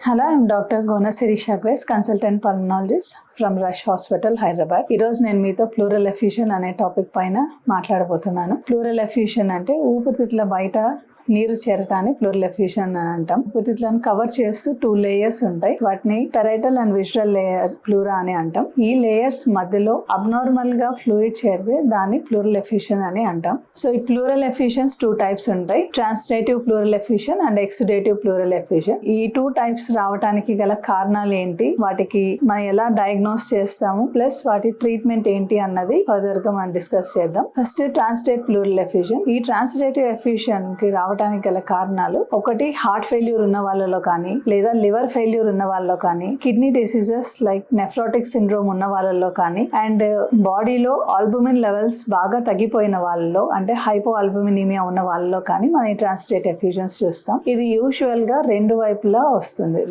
Hello, I'm Dr. Gona Sirisha Grace, consultant pulmonologist from Rush Hospital, Hyderabad. ఈ రోజు నేను మీతో ప్లూరల్ ఎఫ్యూషన్ అనే టాపిక్ పైన మాట్లాడబోతున్నాను. ప్లూరల్ ఎఫ్యూషన్ అంటే ఊపిరితిత్తుల బయట నీరు చేరటాన్ని ప్లూరల్ ఎఫ్యూషన్ అని అంటాం. ఊపిరితిత్తులను కవర్ చేస్తూ 2 లేయర్స్ ఉంటాయి. వాటిని parietal and visual layers pleura అని అంటాం. ఈ లేయర్స్ మధ్యలో అబ్నార్మల్ గా ఫ్లూయిడ్ చేరితే దాన్ని ప్లూరల్ ఎఫ్యూషన్ అని అంటాం. సో ఈ ప్లూరల్ ఎఫ్యూషన్స్ 2 టైప్స్ ఉంటాయి. Transudative pleural effusion and exudative pleural effusion. ఈ 2 టైప్స్ రావడానికి గల కారణాలు ఏంటి, వాటికి మనం ఎలా డయాగ్నోస్ చేస్తాము, ప్లస్ వాటి ట్రీట్మెంట్ ఏంటి అన్నది ఫర్దర్ గా మనం డిస్కస్ చేద్దాం. First transudative pleural effusion. ఈ ట్రాన్సిడేటివ్ ఎఫ్యూషన్ కి రావడానికి గల కారణాలు, ఒకటి హార్ట్ ఫెయిల్యూర్ ఉన్న వాళ్ళలో కానీ, లేదా లివర్ ఫెయిల్యూర్ ఉన్న వాళ్ళలో కానీ, kidney diseases like nephrotic syndrome ఉన్న వాళ్ళలో కానీ, అండ్ బాడీలో ఆల్బుమిన్ లెవెల్స్ బాగా తగ్గిపోయిన వాళ్ళలో అంటే హైపో ఆల్బుమినిమియా ఉన్న వాళ్ళలో కానీ మనం ఈ ట్రాన్సిడేటివ్ ఎఫ్యూషన్స్ చూస్తాం. ఇది యూజువల్ గా 2 వైపులా వస్తుంది.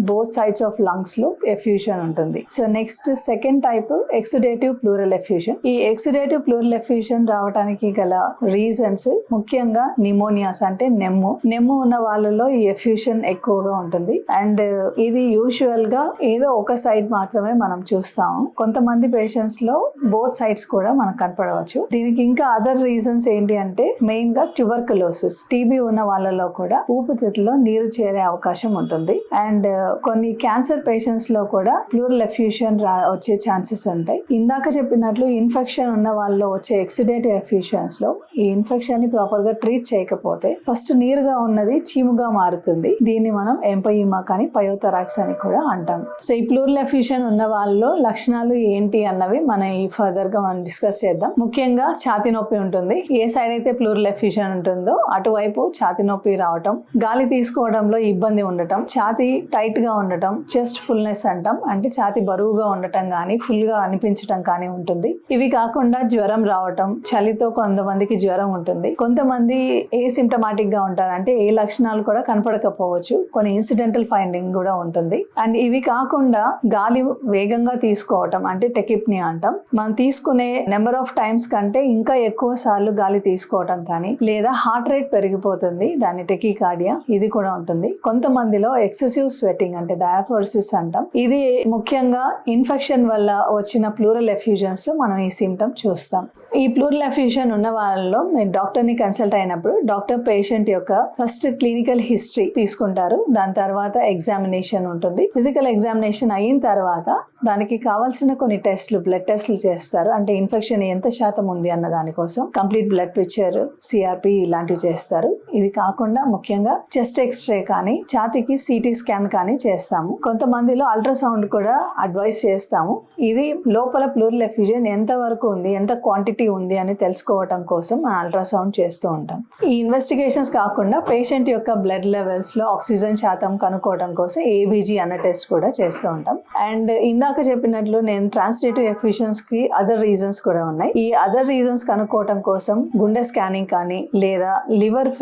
బోత్ సైడ్స్ ఆఫ్ లంగ్స్ లో ఎఫ్యూషన్ ఉంటుంది. So next second type exudative pleural effusion. ఈ ఎక్సుడేటివ్ ప్లూరల్ ఎఫ్యూషన్ రావడానికి గల రీజన్స్ ముఖ్యంగా నిమోనియాస్ అంటే నెమ్ము ఉన్న వాళ్ళలో ఈ ఎఫ్యూషన్ ఎక్కువగా ఉంటుంది. అండ్ ఇది యూజువల్ గా ఏదో ఒక సైడ్ మాత్రమే మనం చూస్తాము. కొంతమంది పేషెంట్స్ లో బోత్ సైడ్స్ కూడా మనకు కనపడవచ్చు. దీనికి ఇంకా అదర్ రీజన్స్ ఏంటి అంటే మెయిన్ గా ట్యూబర్కులోసిస్, టీబీ ఉన్న వాళ్ళలో కూడా ఊపిరితిత్తులో నీరు చేరే అవకాశం ఉంటుంది. అండ్ కొన్ని క్యాన్సర్ పేషెంట్స్ లో కూడా ప్లూరల్ ఎఫ్యూషన్ వచ్చే ఛాన్సెస్ ఉంటాయి. ఇందాక చెప్పినట్లు ఇన్ఫెక్షన్ ఉన్న వాళ్ళలో వచ్చే ఎక్సుడేటివ్ ఎఫ్యూషన్స్ లో ఈ ఇన్ఫెక్షన్ ని ప్రాపర్ గా ట్రీట్ చేయకపోతే ఫస్ట్ నీరుగా ఉన్నది చీముగా మారుతుంది. దీన్ని మనం ఎంపైమా కానీ పయోథరాక్స్ అని కూడా అంటాం. సో ఈ ప్లూరల్ ఎఫ్యూషన్ ఉన్న వాళ్ళలో లక్షణాలు ఏంటి అన్నవి మనం ఈ ఫర్దర్ గా మనం డిస్కస్ చేద్దాం. ముఖ్యంగా ఛాతీ నొప్పి ఉంటుంది. ఏ సైడ్ అయితే ప్లూరల్ ఎఫ్యూషన్ ఉంటుందో అటువైపు ఛాతీ నొప్పి రావటం, గాలి తీసుకోవడంలో ఇబ్బంది ఉండటం, ఛాతీ టైట్ గా ఉండటం, చెస్ట్ ఫుల్నెస్ అంటాం, అంటే ఛాతీ బరువుగా ఉండటం కానీ ఫుల్ గా అనిపించటం కానీ ఉంటుంది. ఇవి కాకుండా జ్వరం రావటం, చలితో కొంతమందికి జ్వరం ఉంటుంది. కొంతమంది ఏసిమ్టమాటిక్ గా ఉంటారు, అంటే ఏ లక్షణాలు కూడా కనపడకపోవచ్చు. కొన్ని ఇన్సిడెంటల్ ఫైండింగ్ కూడా ఉంటుంది. అండ్ ఇవి కాకుండా గాలి వేగంగా తీసుకోవటం అంటే టెకిప్నియా అంటాం. మనం తీసుకునే నెంబర్ ఆఫ్ టైమ్స్ కంటే ఇంకా ఎక్కువ సార్లు గాలి తీసుకోవటం కానీ, లేదా హార్ట్ రేట్ పెరిగిపోతుంది, దాన్ని టెకికార్డియా, ఇది కూడా ఉంటుంది. కొంతమందిలో ఎక్సెసివ్ స్వెట్టింగ్ అంటే డయాఫోరిసిస్ అంటాం. ఇది ముఖ్యంగా ఇన్ఫెక్షన్ వల్ల వచ్చిన ప్లూరల్ ఎఫ్యూజన్స్ లో మనం ఈ సిమ్టమ్ చూస్తాం. ఈ ప్లూరల్ ఎఫ్యూషన్ ఉన్న వాళ్ళలో మీరు డాక్టర్ ని కన్సల్ట్ అయినప్పుడు డాక్టర్ పేషెంట్ యొక్క ఫస్ట్ క్లినికల్ హిస్టరీ తీసుకుంటారు. దాని తర్వాత ఎగ్జామినేషన్ ఉంటుంది. ఫిజికల్ ఎగ్జామినేషన్ అయిన తర్వాత దానికి కావాల్సిన కొన్ని టెస్ట్లు, బ్లడ్ టెస్ట్లు చేస్తారు. అంటే ఇన్ఫెక్షన్ ఎంత శాతం ఉంది అన్న దానికోసం కంప్లీట్ బ్లడ్ పిక్చర్, సిఆర్పి ఇలాంటివి చేస్తారు. ఇది కాకుండా ముఖ్యంగా చెస్ట్ ఎక్స్రే కానీ, ఛాతీకి సిటీ స్కాన్ కానీ చేస్తాము. కొంతమందిలో అల్ట్రాసౌండ్ కూడా అడ్వైస్ చేస్తాము. ఇది లోపల ప్లూరల్ ఎఫ్యూజన్ ఎంత వరకు ఉంది, ఎంత క్వాంటిటీ ఉంది అని తెలుసుకోవటం కోసం మనం అల్ట్రాసౌండ్ చేస్తూ ఉంటాం. ఈ ఇన్వెస్టిగేషన్స్ కాకుండా పేషెంట్ యొక్క బ్లడ్ లెవెల్స్ లో ఆక్సిజన్ శాతం కనుక్కోవడం కోసం ఏబీజీ అన్న టెస్ట్ కూడా చేస్తూ ఉంటాం. అండ్ ఇందాక చెప్పినట్లు నేను ట్రాన్సిడేటివ్ ఎఫ్యూషన్స్ కి అదర్ రీజన్స్ కూడా ఉన్నాయి. ఈ అదర్ రీజన్స్ కనుక్కోవటం కోసం గుండె స్కానింగ్ కానీ, లేదా లివర్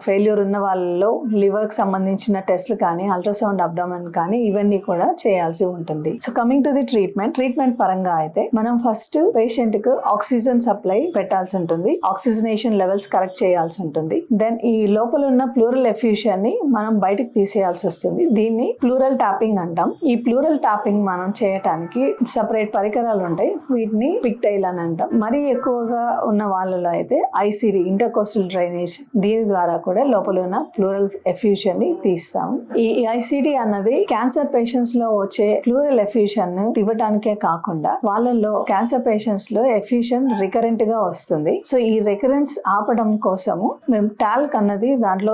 ఫెయిల్యూర్ ఉన్న వాళ్ళలో లివర్ కి సంబంధించిన టెస్ట్లు కానీ, అల్ట్రాసౌండ్ అబ్డామెన్ కానీ ఇవన్నీ కూడా చేయాల్సి ఉంటుంది. So coming to the treatment పరంగా అయితే మనం ఫస్ట్ పేషెంట్ కు ఆక్సిజన్ సప్లై పెట్టాల్సి ఉంటుంది. ఆక్సిజనేషన్ లెవెల్స్ కరెక్ట్ చేయాల్సి ఉంటుంది. దెన్ ఈ లోపల ఉన్న ప్లూరల్ ఎఫ్యూషన్ ని మనం బయటకు తీసేయాల్సి వస్తుంది. దీన్ని ప్లూరల్ ట్యాపింగ్ అంటాం. ఈ ప్లూరల్ ట్యాపింగ్ మనం చేయడానికి సెపరేట్ పరికరాలు ఉంటాయి. వీటిని పిక్టైల్ అని అంటాం. మరీ ఎక్కువగా ఉన్న వాళ్ళలో అయితే ఐసిడి, ఇంటర్కోస్టల్ డ్రైనేజ్, దీని ద్వారా కూడా లోపల ఉన్న ప్లూరల్ ఎఫ్యూషన్ ని తీస్తాం. ఈ ఐసిడి అన్నది క్యాన్సర్ పేషెంట్స్ లో వచ్చే ప్లూరల్ ఎఫ్యూషన్ ని ఇవ్వడానికే కాకుండా వాళ్ళలో క్యాన్సర్ పేషెంట్స్ లో ఎఫ్యూషన్ రికరెంట్ గా వస్తుంది. సో ఈ రికరెన్స్ ఆపడం కోసము మేము టాల్క్ అన్నది దాంట్లో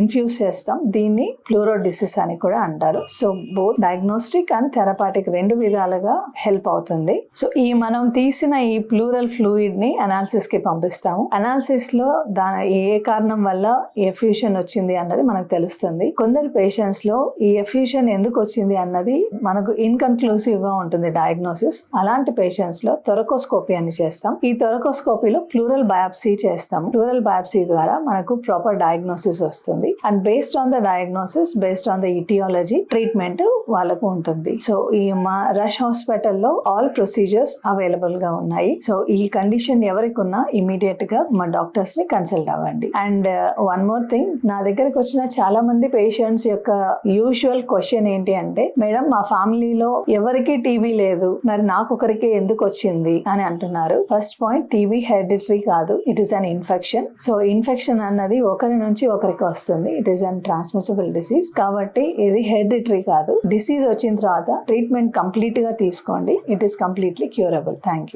ఇన్ఫ్యూజ్ చేస్తాం. దీన్ని ప్లూరోడిసిస్ అని కూడా అంటారు. So both diagnostic and therapeutic 2 విధాలుగా హెల్ప్ అవుతుంది. సో ఈ మనం తీసిన ఈ ప్లూరల్ ఫ్లూయిడ్ ని అనాలిసిస్ కి పంపిస్తాము. అనాలిసిస్ లో ఏ కారణం వల్ల ఎఫ్యూషన్ వచ్చింది అన్నది మనకు తెలుస్తుంది. కొందరు పేషెంట్స్ లో ఈ ఎఫ్యూషన్ ఎందుకు వచ్చింది అన్నది మనకు ఇన్కన్క్లూసివ్ గా ఉంటుంది డయాగ్నోసిస్. అలాంటి పేషెంట్స్ లో థొరకోస్కోపీ అని చేస్తాం. ఈ థొరకోస్కోపీలో ప్లూరల్ బయాప్సీ చేస్తాము. ప్లూరల్ బయాప్సీ ద్వారా మనకు ప్రాపర్ డయాగ్నోసిస్ వస్తుంది and based on the diagnosis, based on the etiology treatment వాళ్ళకు ఉంటుంది. సో ఈ మా రష్ హాస్పిటల్లో ఆల్ ప్రొసీజర్స్ అవైలబుల్ గా ఉన్నాయి. సో ఈ కండిషన్ ఎవరికి ఉన్నా ఇమీడియట్ గా మా డాక్టర్స్ ని కన్సల్ట్ అవ్వండి. అండ్ వన్ మోర్ థింగ్, నా దగ్గరకు వచ్చిన చాలా మంది పేషెంట్స్ యొక్క యూజువల్ క్వశ్చన్ ఏంటి అంటే, మేడం మా ఫ్యామిలీలో ఎవరికి టీబీ లేదు, మరి నాకు ఒకరికి ఎందుకు వచ్చింది అని అంటున్నారు. ఫస్ట్ పాయింట్, టీబీ హెరిడిటరీ కాదు, it is an infection. So infection అన్నది ఒకరి నుంచి ఒకరికి వస్తుంది. It is an transmissible disease. కాబట్టి ఇది హెరిడిటరీ కాదు. డిసీజ్ వచ్చిన తర్వాత ట్రీట్మెంట్ కంప్లీట్ గా తీసుకోండి. It is completely curable. Thank you.